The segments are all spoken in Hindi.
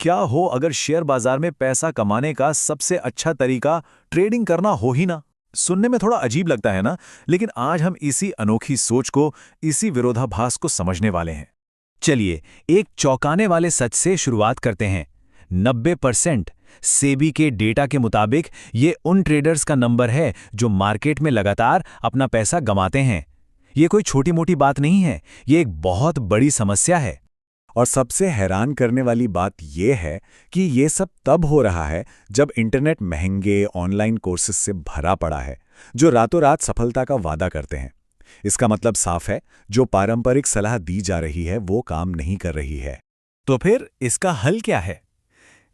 क्या हो अगर शेयर बाजार में पैसा कमाने का सबसे अच्छा तरीका ट्रेडिंग करना हो ही ना। सुनने में थोड़ा अजीब लगता है ना, लेकिन आज हम इसी अनोखी सोच को, इसी विरोधाभास को समझने वाले हैं। चलिए एक चौंकाने वाले सच से शुरुआत करते हैं। 90% सेबी के डेटा के मुताबिक ये उन ट्रेडर्स का नंबर है जो मार्केट में लगातार अपना पैसा गंवाते हैं। ये कोई छोटी मोटी बात नहीं है, ये एक बहुत बड़ी समस्या है। और सबसे हैरान करने वाली बात यह है कि ये सब तब हो रहा है जब इंटरनेट महंगे ऑनलाइन कोर्सेज से भरा पड़ा है, जो रातों रात सफलता का वादा करते हैं। इसका मतलब साफ है, जो पारंपरिक सलाह दी जा रही है वो काम नहीं कर रही है। तो फिर इसका हल क्या है?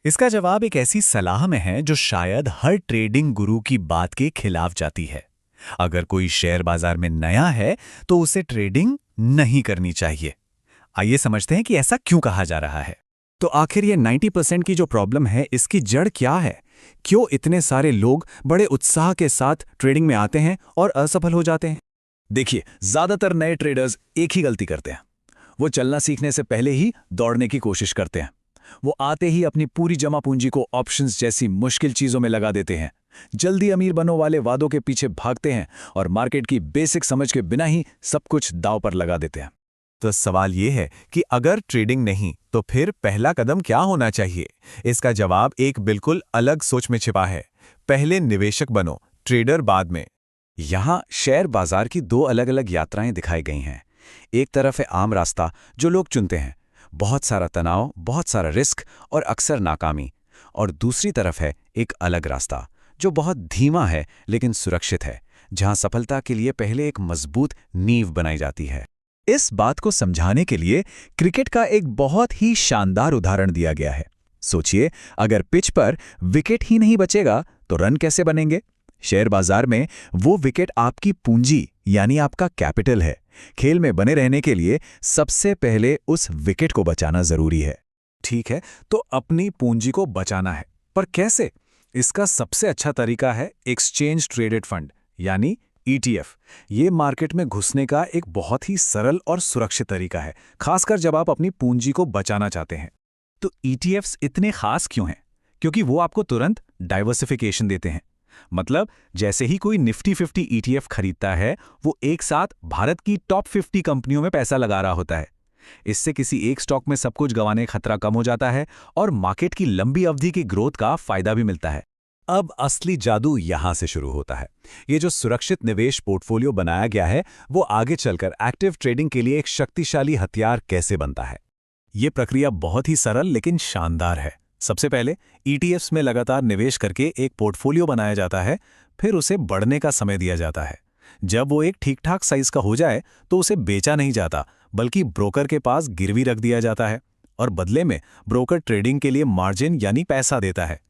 इसका जवाब एक ऐसी सलाह में है जो शायद हर ट्रेडिंग गुरु की बात के खिलाफ जाती है। अगर कोई शेयर बाजार में नया है तो उसे ट्रेडिंग नहीं करनी चाहिए। आइए समझते हैं कि ऐसा क्यों कहा जा रहा है। तो आखिर ये 90% की जो प्रॉब्लम है, इसकी जड़ क्या है? क्यों इतने सारे लोग बड़े उत्साह के साथ ट्रेडिंग में आते हैं और असफल हो जाते हैं? देखिए, ज्यादातर नए ट्रेडर्स एक ही गलती करते हैं। वो चलना सीखने से पहले ही दौड़ने की कोशिश करते हैं। वो आते ही अपनी पूरी जमा पूंजी को ऑप्शंस जैसी मुश्किल चीजों में लगा देते हैं। जल्दी अमीर बनो वाले वादों के पीछे भागते हैं और मार्केट की बेसिक समझ के बिना ही सब कुछ दांव पर लगा देते हैं। तो सवाल ये है कि अगर ट्रेडिंग नहीं तो फिर पहला कदम क्या होना चाहिए? इसका जवाब एक बिल्कुल अलग सोच में छिपा है। पहले निवेशक बनो, ट्रेडर बाद में। यहाँ शेयर बाजार की दो अलग अलग यात्राएं दिखाई गई हैं। एक तरफ है आम रास्ता जो लोग चुनते हैं, बहुत सारा तनाव, बहुत सारा रिस्क और अक्सर नाकामी। और दूसरी तरफ है एक अलग रास्ता जो बहुत धीमा है लेकिन सुरक्षित है, जहां सफलता के लिए पहले एक मजबूत नींव बनाई जाती है। इस बात को समझाने के लिए क्रिकेट का एक बहुत ही शानदार उदाहरण दिया गया है। सोचिए, अगर पिच पर विकेट ही नहीं बचेगा तो रन कैसे बनेंगे? शेयर बाजार में वो विकेट आपकी पूंजी यानी आपका कैपिटल है। खेल में बने रहने के लिए सबसे पहले उस विकेट को बचाना जरूरी है। ठीक है, तो अपनी पूंजी को बचाना है, पर कैसे? इसका सबसे अच्छा तरीका है एक्सचेंज ट्रेडेड फंड यानी ETF। ये मार्केट में घुसने का एक बहुत ही सरल और सुरक्षित तरीका है, खासकर जब आप अपनी पूंजी को बचाना चाहते हैं। तो ETFs इतने खास क्यों हैं? क्योंकि वो आपको तुरंत डाइवर्सिफिकेशन देते हैं। मतलब जैसे ही कोई निफ्टी 50 ETF खरीदता है, वो एक साथ भारत की टॉप 50 कंपनियों में पैसा लगा रहा होता है। इससे किसी एक स्टॉक में सब कुछ गंवाने का खतरा कम हो जाता है और मार्केट की लंबी अवधि की ग्रोथ का फायदा भी मिलता है। अब असली जादू यहां से शुरू होता है। ये जो सुरक्षित निवेश पोर्टफोलियो बनाया गया है, वो आगे चलकर एक्टिव ट्रेडिंग के लिए एक शक्तिशाली हथियार कैसे बनता है? ये प्रक्रिया बहुत ही सरल लेकिन शानदार है। सबसे पहले ETFs में लगातार निवेश करके एक पोर्टफोलियो बनाया जाता है, फिर उसे बढ़ने का समय दिया जाता है। जब वो एक ठीक ठाक साइज का हो जाए तो उसे बेचा नहीं जाता, बल्कि ब्रोकर के पास गिरवी रख दिया जाता है और बदले में ब्रोकर ट्रेडिंग के लिए मार्जिन यानी पैसा देता है।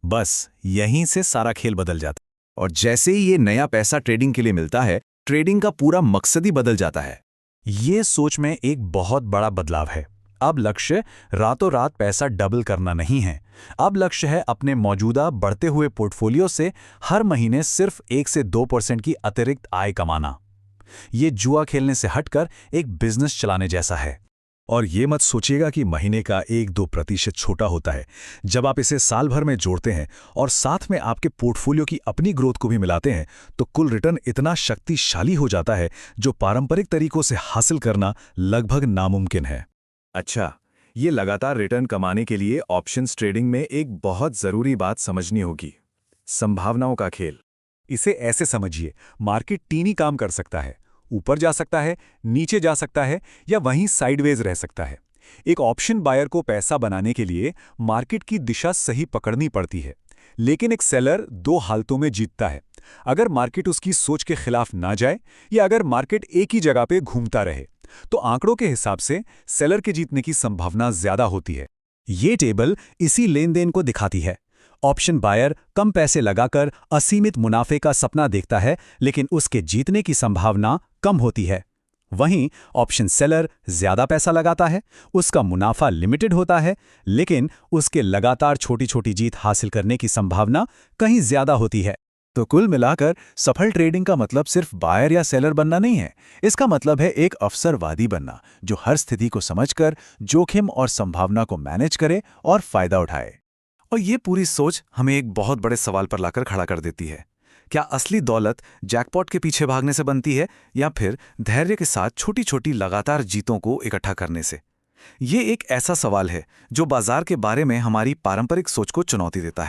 बस यहीं से सारा खेल बदल जाता है। और जैसे ही ये नया पैसा ट्रेडिंग के लिए मिलता है, ट्रेडिंग का पूरा मकसद ही बदल जाता है। ये सोच में एक बहुत बड़ा बदलाव है। अब लक्ष्य रातों रात पैसा डबल करना नहीं है। अब लक्ष्य है अपने मौजूदा बढ़ते हुए पोर्टफोलियो से हर महीने सिर्फ 1 से 2% की अतिरिक्त आय कमाना। ये जुआ खेलने से हटकर एक बिजनेस चलाने जैसा है। और ये मत सोचिएगा कि महीने का 1-2% छोटा होता है। जब आप इसे साल भर में जोड़ते हैं और साथ में आपके पोर्टफोलियो की अपनी ग्रोथ को भी मिलाते हैं, तो कुल रिटर्न इतना शक्तिशाली हो जाता है जो पारंपरिक तरीकों से हासिल करना लगभग नामुमकिन है। अच्छा, ये लगातार रिटर्न कमाने के लिए ऑप्शंस ट्रेडिंग में एक बहुत जरूरी बात समझनी होगी, संभावनाओं का खेल। इसे ऐसे समझिए, मार्केट तीन ही काम कर सकता है। ऊपर जा सकता है, नीचे जा सकता है या वहीं साइडवेज रह सकता है। एक ऑप्शन बायर को पैसा बनाने के लिए मार्केट की दिशा सही पकड़नी पड़ती है, लेकिन एक सेलर दो हालतों में जीतता है। अगर मार्केट उसकी सोच के खिलाफ ना जाए या अगर मार्केट एक ही जगह पे घूमता रहे, तो आंकड़ों के हिसाब से सेलर के जीतने की संभावना ज्यादा होती है। ये टेबल इसी लेन देन को दिखाती है। ऑप्शन बायर कम पैसे लगाकर असीमित मुनाफे का सपना देखता है, लेकिन उसके जीतने की संभावना कम होती है। वहीं ऑप्शन सेलर ज्यादा पैसा लगाता है, उसका मुनाफा लिमिटेड होता है, लेकिन उसके लगातार छोटी छोटी जीत हासिल करने की संभावना कहीं ज्यादा होती है। तो कुल मिलाकर सफल ट्रेडिंग का मतलब सिर्फ बायर या सेलर बनना नहीं है। इसका मतलब है एक अवसरवादी बनना जो हर स्थिति को समझकर जोखिम और संभावना को मैनेज करे और फायदा उठाए। और ये पूरी सोच हमें एक बहुत बड़े सवाल पर लाकर खड़ा कर देती है। क्या असली दौलत जैकपॉट के पीछे भागने से बनती है या फिर धैर्य के साथ छोटी छोटी लगातार जीतों को इकट्ठा करने से? ये एक ऐसा सवाल है जो बाजार के बारे में हमारी पारंपरिक सोच को चुनौती देता है।